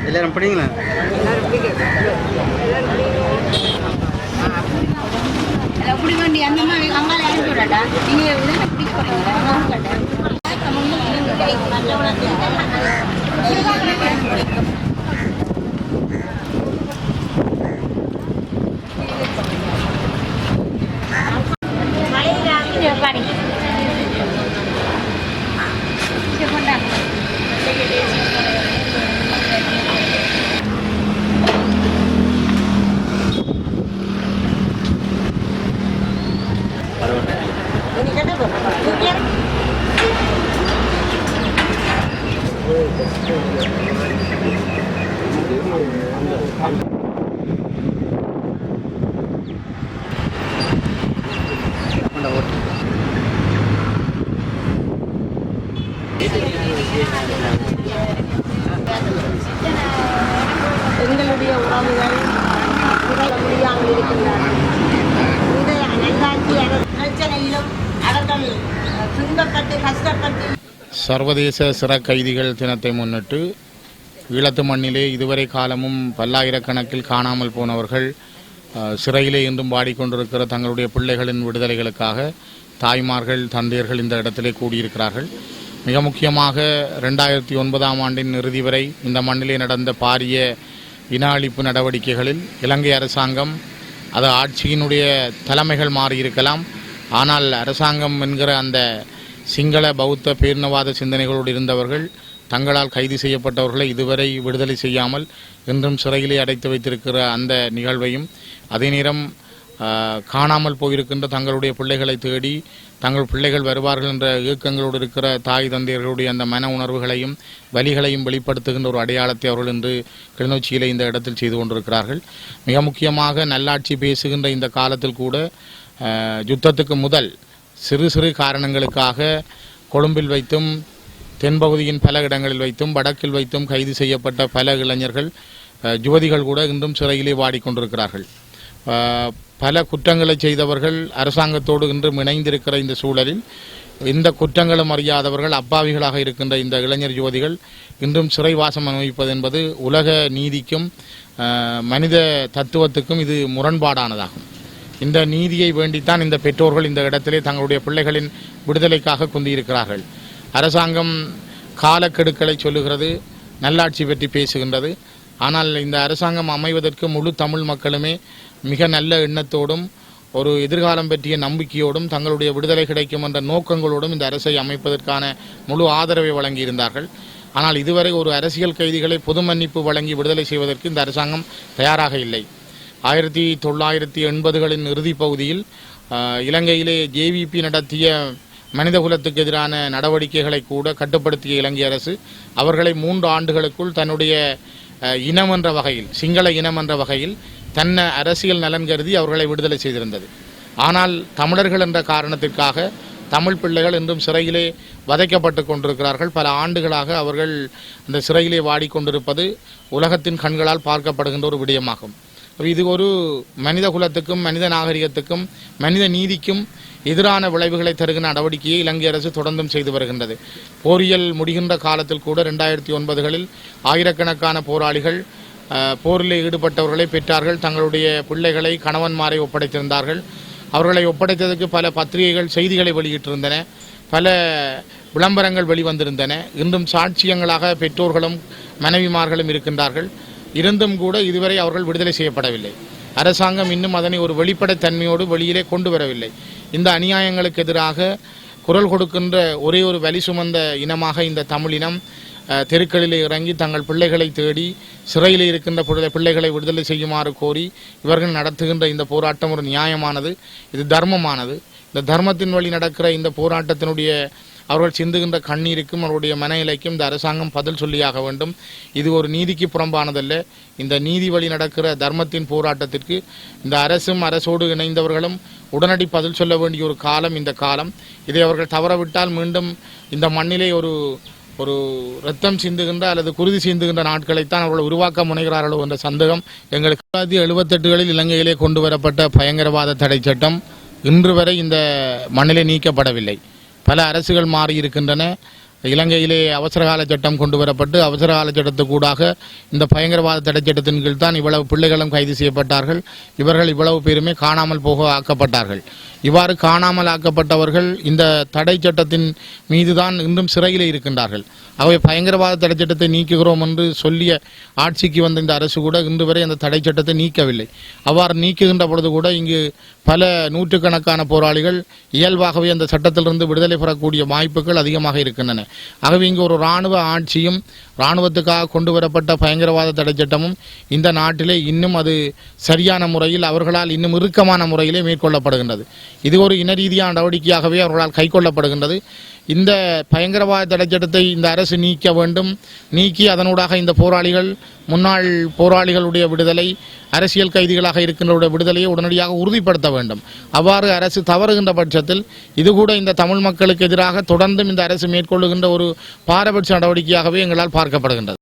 எல்லாரும் பிடிங்களா? அப்படி வேண்டி அந்த மாதிரி அங்கால அனுப்பி விடாட்டா நீங்க இதெல்லாம் பிடிக்க எங்களுடைய உறவுகள் முடியாமல் இருக்கின்றார்கள். இன்றைய நல்லாட்சி பிரச்சனையிலும் அவர்கள் துன்பப்பட்டு கஷ்டப்பட்டு. சர்வதேச சிற கைதிகள் தினத்தை முன்னிட்டு ஈழத்து மண்ணிலே இதுவரை காலமும் பல்லாயிரக்கணக்கில் காணாமல் போனவர்கள் சிறையிலே இன்றும் வாடிக்கொண்டிருக்கிற தங்களுடைய பிள்ளைகளின் விடுதலைகளுக்காக தாய்மார்கள் தந்தையர்கள் இந்த இடத்திலே கூடியிருக்கிறார்கள். மிக முக்கியமாக 2009ஆம் ஆண்டின் இறுதி வரை இந்த மண்ணிலே நடந்த பாரிய இன அழிப்பு நடவடிக்கைகளில் இலங்கை அரசாங்கம் அது ஆட்சியினுடைய தலைமைகள் மாறியிருக்கலாம். ஆனால் அரசாங்கம் என்கிற அந்த சிங்கள பௌத்த பேரினவாத சிந்தனைகளோடு இருந்தவர்கள் தங்களால் கைது செய்யப்பட்டவர்களை இதுவரை விடுதலை செய்யாமல் இன்றும் சிறையிலே அடைத்து வைத்திருக்கிற அந்த நிகழ்வையும் அதே நேரம் காணாமல் போயிருக்கின்ற தங்களுடைய பிள்ளைகளை தேடி தங்கள் பிள்ளைகள் வருவார்கள் என்ற இயக்கங்களோடு இருக்கிற தாய் தந்தையர்களுடைய அந்த மன உணர்வுகளையும் வலிகளையும் வெளிப்படுத்துகின்ற ஒரு அடையாளத்தை அவர்கள் இன்று கிளிநொச்சியிலே இந்த இடத்தில் செய்து கொண்டிருக்கிறார்கள். மிக முக்கியமாக நல்லாட்சி பேசுகின்ற இந்த காலத்தில் கூட யுத்தத்துக்கு முதல் சிறு சிறு காரணங்களுக்காக கொழும்பில் வைத்தும் தென்பகுதியின் பல இடங்களில் வைத்தும் வடக்கில் வைத்தும் கைது செய்யப்பட்ட பல இளைஞர்கள் யுவதிகள் கூட இன்றும் சிறையிலே வாடிக்கொண்டிருக்கிறார்கள். பல குற்றங்களை செய்தவர்கள் அரசாங்கத்தோடு இன்றும் இணைந்திருக்கிற இந்த சூழலில் இந்த குற்றங்களும் அறியாதவர்கள் அப்பாவிகளாக இருக்கின்ற இந்த இளைஞர் யுவதிகள் இன்றும் சிறைவாசம் அனுபவிப்பது என்பது உலக நீதிக்கும் மனித தத்துவத்துக்கும் இது முரண்பாடானதாகும். இந்த நீதியை வேண்டித்தான் இந்த பெற்றோர்கள் இந்த இடத்திலே தங்களுடைய பிள்ளைகளின் விடுதலைக்காக குந்தியிருக்கிறார்கள். அரசாங்கம் காலக்கெடுக்களை சொல்லுகிறது, நல்லாட்சி பற்றி பேசுகின்றது. ஆனால் இந்த அரசாங்கம் அமைவதற்கு முழு தமிழ் மக்களுமே மிக நல்ல எண்ணத்தோடும் ஒரு எதிர்காலம் பற்றிய நம்பிக்கையோடும் தங்களுடைய விடுதலை கிடைக்கும் என்ற நோக்கங்களோடும் இந்த அரசை அமைப்பதற்கான முழு ஆதரவை வழங்கியிருந்தார்கள். ஆனால் இதுவரை ஒரு அரசியல் கைதிகளை பொது மன்னிப்பு வழங்கி விடுதலை செய்வதற்கு இந்த அரசாங்கம் தயாராக இல்லை. 1980களின் இறுதி பகுதியில் இலங்கையிலே ஜேவிபி நடத்திய மனிதகுலத்துக்கு எதிரான நடவடிக்கைகளை கூட கட்டுப்படுத்திய இலங்கை அரசு அவர்களை 3 ஆண்டுகளுக்குள் தன்னுடைய இனம் என்ற வகையில் சிங்கள இனம் என்ற வகையில் தன்னை அரசியல் நலன் கருதி அவர்களை விடுதலை செய்திருந்தது. ஆனால் தமிழர்கள் என்ற காரணத்திற்காக தமிழ் பிள்ளைகள் இன்றும் சிறையிலே வதைக்கப்பட்டு கொண்டிருக்கிறார்கள். பல ஆண்டுகளாக அவர்கள் அந்த சிறையிலே வாடிக்கொண்டிருப்பது உலகத்தின் கண்களால் பார்க்கப்படுகின்ற ஒரு விடயமாகும். இது ஒரு மனித குலத்துக்கும் மனித நாகரிகத்துக்கும் மனித நீதிக்கும் எதிரான விளைவுகளை தருகின்ற நடவடிக்கையை இலங்கை அரசு தொடர்ந்தும் செய்து வருகின்றது. போரியல் முடிகின்ற காலத்தில் கூட 2009களில் ஆயிரக்கணக்கான போராளிகள் போரில் ஈடுபட்டவர்களை பெற்றார்கள். தங்களுடைய பிள்ளைகளை கணவன்மாரை ஒப்படைத்திருந்தார்கள். அவர்களை ஒப்படைத்ததற்கு பல பத்திரிகைகள் செய்திகளை வெளியிட்டிருந்தன, பல விளம்பரங்கள் வெளிவந்திருந்தன. இன்றும் சாட்சியங்களாக பெற்றோர்களும் மனைவிமார்களும் இருக்கின்றார்கள். இருந்தும் கூட இதுவரை அவர்கள் விடுதலை செய்யப்படவில்லை. அரசாங்கம் இன்னும் அதனை ஒரு வெளிப்படைத்தன்மையோடு வெளியிலே கொண்டு வரவில்லை. இந்த அநியாயங்களுக்கு எதிராக குரல் கொடுக்கின்ற ஒரே ஒரு வலி சுமந்த இனமாக இந்த தமிழினம் தெருக்களிலே இறங்கி தங்கள் பிள்ளைகளை தேடி சிறையில் இருக்கின்ற பிள்ளைகளை விடுதலை செய்யுமாறு கோரி இவர்கள் நடத்துகின்ற இந்த போராட்டம் ஒரு நியாயமானது, இது தர்மமானது. இந்த தர்மத்தின் வழி நடக்கிற இந்த போராட்டத்தினுடைய அவர்கள் சிந்துகின்ற கண்ணீருக்கும் அவருடைய மன இலைக்கும் இந்த அரசாங்கம் பதில் சொல்லியாக வேண்டும். இது ஒரு நீதிக்கு புறம்பானதல்ல. இந்த நீதி வழி நடக்கிற தர்மத்தின் போராட்டத்திற்கு இந்த அரசும் அரசோடு இணைந்தவர்களும் உடனடி பதில் சொல்ல வேண்டிய ஒரு காலம் இந்த காலம். இதை அவர்கள் தவறவிட்டால் மீண்டும் இந்த மண்ணிலே ஒரு ரத்தம் சிந்துகின்ற அல்லது குருதி சிந்துகின்ற நாட்களைத்தான் அவர்கள் உருவாக்க முனைகிறார்களோ என்ற சந்தேகம் எங்களுக்கு. 1978களில் இலங்கையிலே கொண்டு வரப்பட்ட பயங்கரவாத தடை சட்டம் இன்று வரை இந்த மண்ணிலே நீக்கப்படவில்லை. பல அரசுகள் மாறி இருக்கின்றன. இலங்கையிலே அவசரகால சட்டம் கொண்டு வரப்பட்டு அவசரகால சட்டத்துக்கூடாக இந்த பயங்கரவாத தடை சட்டத்தின் கீழ் தான் இவ்வளவு பிள்ளைகளும் கைது செய்யப்பட்டார்கள். இவர்கள் இவ்வளவு பேருமே காணாமல் போக ஆக்கப்பட்டார்கள். இவ்வாறு காணாமல் ஆக்கப்பட்டவர்கள் இந்த தடை சட்டத்தின் மீதுதான் இன்றும் சிறையிலே இருக்கின்றார்கள். அவை பயங்கரவாத தடை சட்டத்தை நீக்குகிறோம் என்று சொல்லிய ஆட்சிக்கு வந்த இந்த அரசு கூட இன்று வரை அந்த தடை சட்டத்தை நீக்கவில்லை. அவ்வாறு நீக்குகின்ற பொழுது கூட இங்கு பல நூற்றுக்கணக்கான போராளிகள் இயல்பாகவே அந்த சட்டத்திலிருந்து விடுதலை பெறக்கூடிய வாய்ப்புகள் அதிகமாக இருக்கின்றன. ஆகவே இங்கு ஒரு இராணுவ ஆட்சியும் இராணுவத்துக்காக கொண்டு வரப்பட்ட பயங்கரவாத தடை சட்டமும் இந்த நாட்டிலே இன்னும் அது சரியான முறையில் அவர்களால் இன்னும் இறுக்கமான முறையிலே மேற்கொள்ளப்படுகின்றது. இது ஒரு இன ரீதியான நடவடிக்கையாகவே அவர்களால் கைக்கொள்ளப்படுகின்றது. இந்த பயங்கரவாத தடை சட்டத்தை இந்த அரசு நீக்க வேண்டும். நீக்கி அதனூடாக இந்த போராளிகள் முன்னாள் போராளிகளுடைய விடுதலை, அரசியல் கைதிகளாக இருக்கின்றவருடைய விடுதலையை உடனடியாக உறுதிப்படுத்த வேண்டும். அவ்வாறு அரசு தவறுகின்ற பட்சத்தில் இது கூட இந்த தமிழ் மக்களுக்கு எதிராக தொடர்ந்தும் இந்த அரசு மேற்கொள்ளுகின்ற ஒரு பாரபட்ச நடவடிக்கையாகவே எங்களால் பார்க்கப்படுகின்றது.